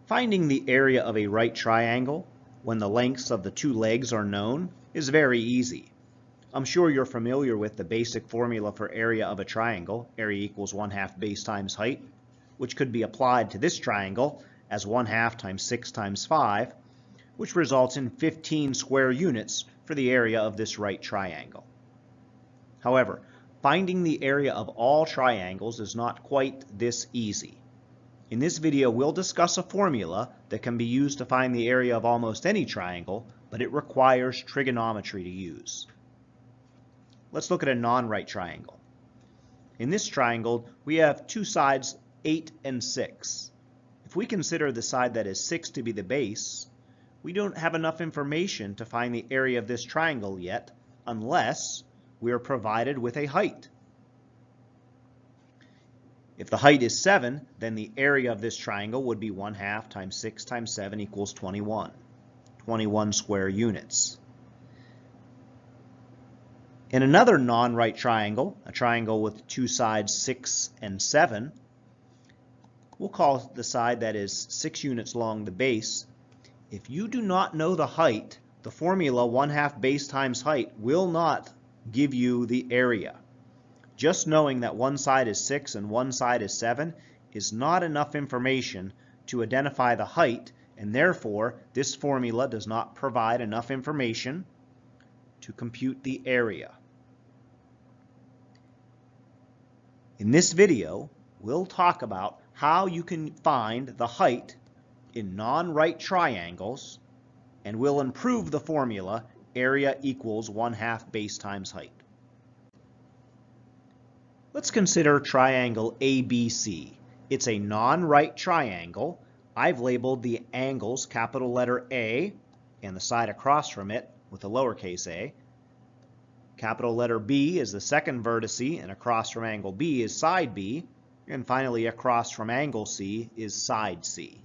Finding the area of a right triangle when the lengths of the two legs are known is very easy. I'm sure you're familiar with the basic formula for area of a triangle, area equals 1/2 base times height, which could be applied to this triangle as 1/2 times 6 times 5, which results in 15 square units for the area of this right triangle. However, finding the area of all triangles is not quite this easy. In this video, we'll discuss a formula that can be used to find the area of almost any triangle, but it requires trigonometry to use. Let's look at a non-right triangle. In this triangle, we have two sides, 8 and 6. If we consider the side that is 6 to be the base, we don't have enough information to find the area of this triangle yet, unless we are provided with a height. If the height is 7, then the area of this triangle would be 1/2 times 6 times 7 equals 21. 21 square units. In another non-right triangle, a triangle with two sides 6 and 7, we'll call the side that is 6 units along the base. If you do not know the height, the formula 1/2 base times height will not give you the area. Just knowing that one side is 6 and one side is 7 is not enough information to identify the height, and therefore this formula does not provide enough information to compute the area. In this video, we'll talk about how you can find the height in non-right triangles, and we'll improve the formula area equals 1/2 base times height. Let's consider triangle ABC. It's a non-right triangle. I've labeled the angles capital letter A and the side across from it with a lowercase a. Capital letter B is the second vertice, and across from angle B is side B, and finally across from angle C is side C.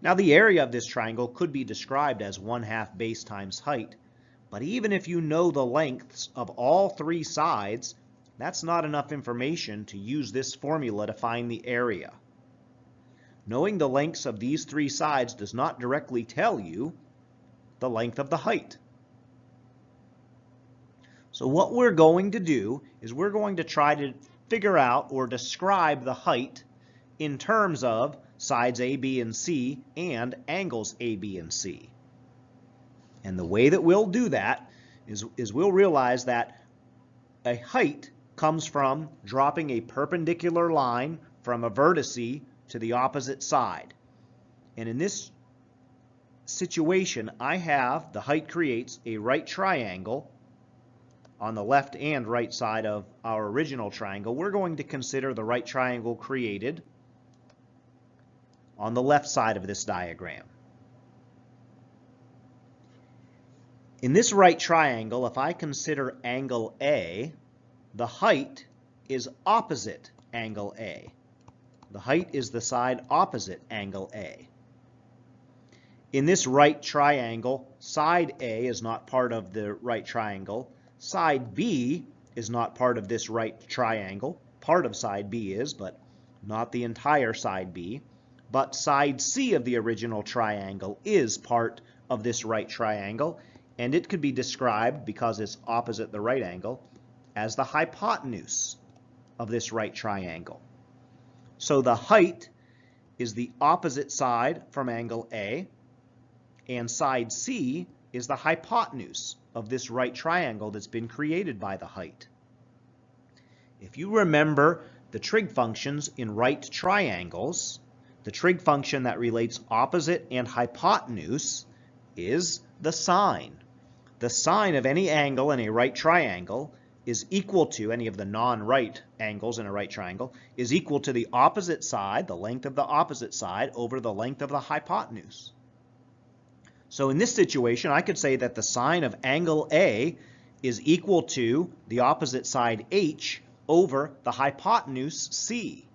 Now the area of this triangle could be described as 1/2 base times height, but even if you know the lengths of all three sides, that's not enough information to use this formula to find the area. Knowing the lengths of these three sides does not directly tell you the length of the height. So what we're going to do is we're going to try to figure out or describe the height in terms of sides A, B, and C and angles A, B, and C. And the way that we'll do that is we'll realize that a height comes from dropping a perpendicular line from a vertice to the opposite side. And in this situation, I have the height creates a right triangle on the left and right side of our original triangle. We're going to consider the right triangle created on the left side of this diagram. In this right triangle, if I consider angle A, the height is opposite angle A. The height is the side opposite angle A. In this right triangle, side A is not part of the right triangle. Side B is not part of this right triangle. Part of side B is, but not the entire side B. But side C of the original triangle is part of this right triangle, and it could be described, because it's opposite the right angle, as the hypotenuse of this right triangle. So the height is the opposite side from angle A, and side C is the hypotenuse of this right triangle that's been created by the height. If you remember the trig functions in right triangles, the trig function that relates opposite and hypotenuse is the sine. The sine of any angle in a right triangle is equal to, any of the non-right angles in a right triangle, is equal to the opposite side, the length of the opposite side, over the length of the hypotenuse. So in this situation, I could say that the sine of angle A is equal to the opposite side H over the hypotenuse C.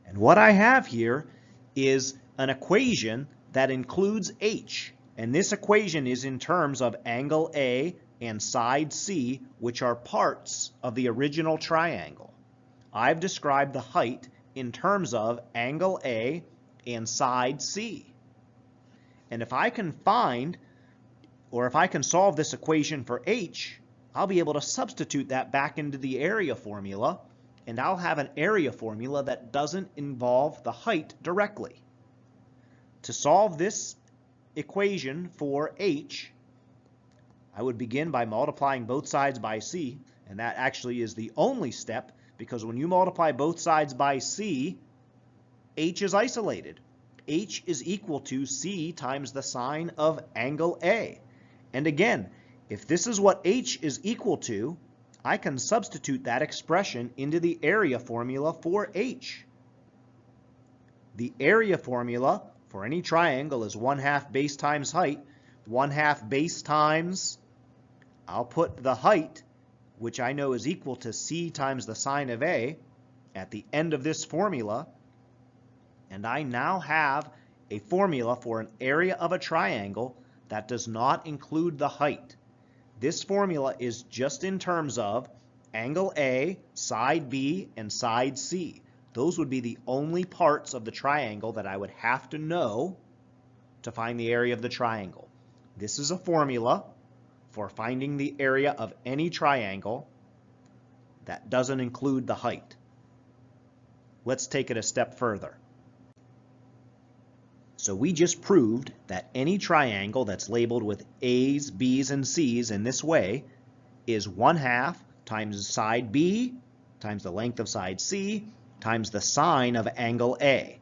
And what I have here is an equation that includes H. And this equation is in terms of angle A and side C, which are parts of the original triangle. I've described the height in terms of angle A and side C. And if I can find, or if I can solve this equation for h, I'll be able to substitute that back into the area formula, and I'll have an area formula that doesn't involve the height directly. To solve this equation for h, I would begin by multiplying both sides by c, and that actually is the only step, because when you multiply both sides by c, h is isolated. H is equal to c times the sine of angle A. And again, if this is what h is equal to, I can substitute that expression into the area formula for h. The area formula for any triangle is 1/2 base times height. 1/2 base times, I'll put the height, which I know is equal to c times the sine of A, at the end of this formula. And I now have a formula for an area of a triangle that does not include the height. This formula is just in terms of angle A, side B, and side C. Those would be the only parts of the triangle that I would have to know to find the area of the triangle. This is a formula for finding the area of any triangle that doesn't include the height. Let's take it a step further. So we just proved that any triangle that's labeled with A's, B's, and C's in this way is 1/2 times side B times the length of side C times the sine of angle A.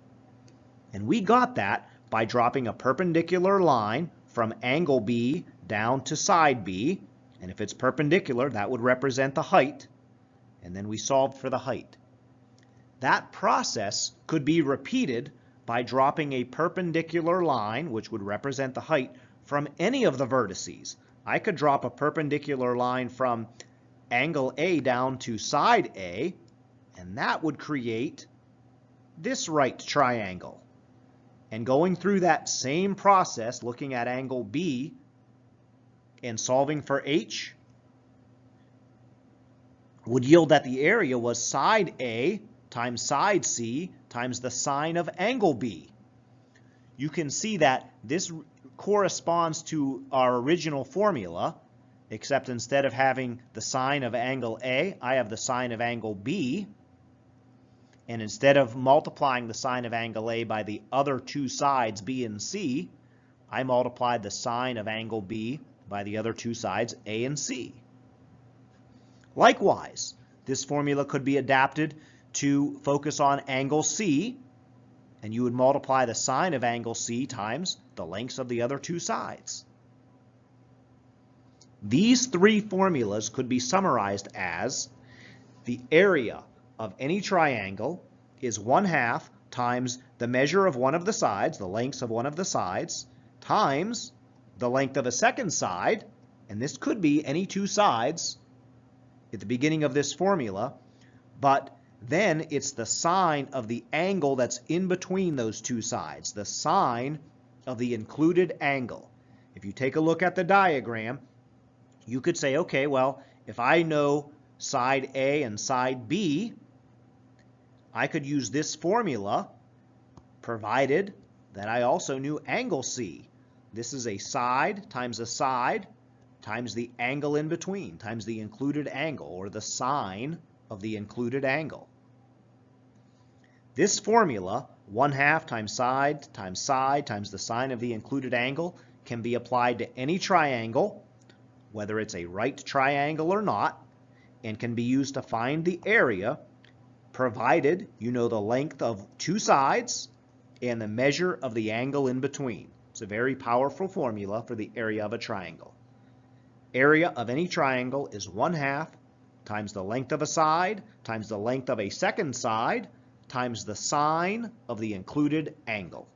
And we got that by dropping a perpendicular line from angle B down to side B. And if it's perpendicular, that would represent the height. And then we solved for the height. That process could be repeated by dropping a perpendicular line, which would represent the height, from any of the vertices. I could drop a perpendicular line from angle A down to side A, and that would create this right triangle. And going through that same process, looking at angle B and solving for h, would yield that the area was side A times side C times the sine of angle B. You can see that this corresponds to our original formula, except instead of having the sine of angle A, I have the sine of angle B. And instead of multiplying the sine of angle A by the other two sides, B and C, I multiplied the sine of angle B by the other two sides, A and C. Likewise, this formula could be adapted to focus on angle C, and you would multiply the sine of angle C times the lengths of the other two sides. These three formulas could be summarized as the area of any triangle is 1/2 times the measure of one of the sides, the lengths of one of the sides, times the length of a second side, and this could be any two sides at the beginning of this formula, but then it's the sine of the angle that's in between those two sides, the sine of the included angle. If you take a look at the diagram, you could say, okay, well, if I know side A and side B, I could use this formula, provided that I also knew angle C. This is a side times the angle in between, times the included angle, or the sine of the included angle. This formula, 1/2 times side times the sine of the included angle, can be applied to any triangle, whether it's a right triangle or not, and can be used to find the area, provided you know the length of two sides and the measure of the angle in between. It's a very powerful formula for the area of a triangle. Area of any triangle is 1/2 times the length of a side times the length of a second side times the sine of the included angle.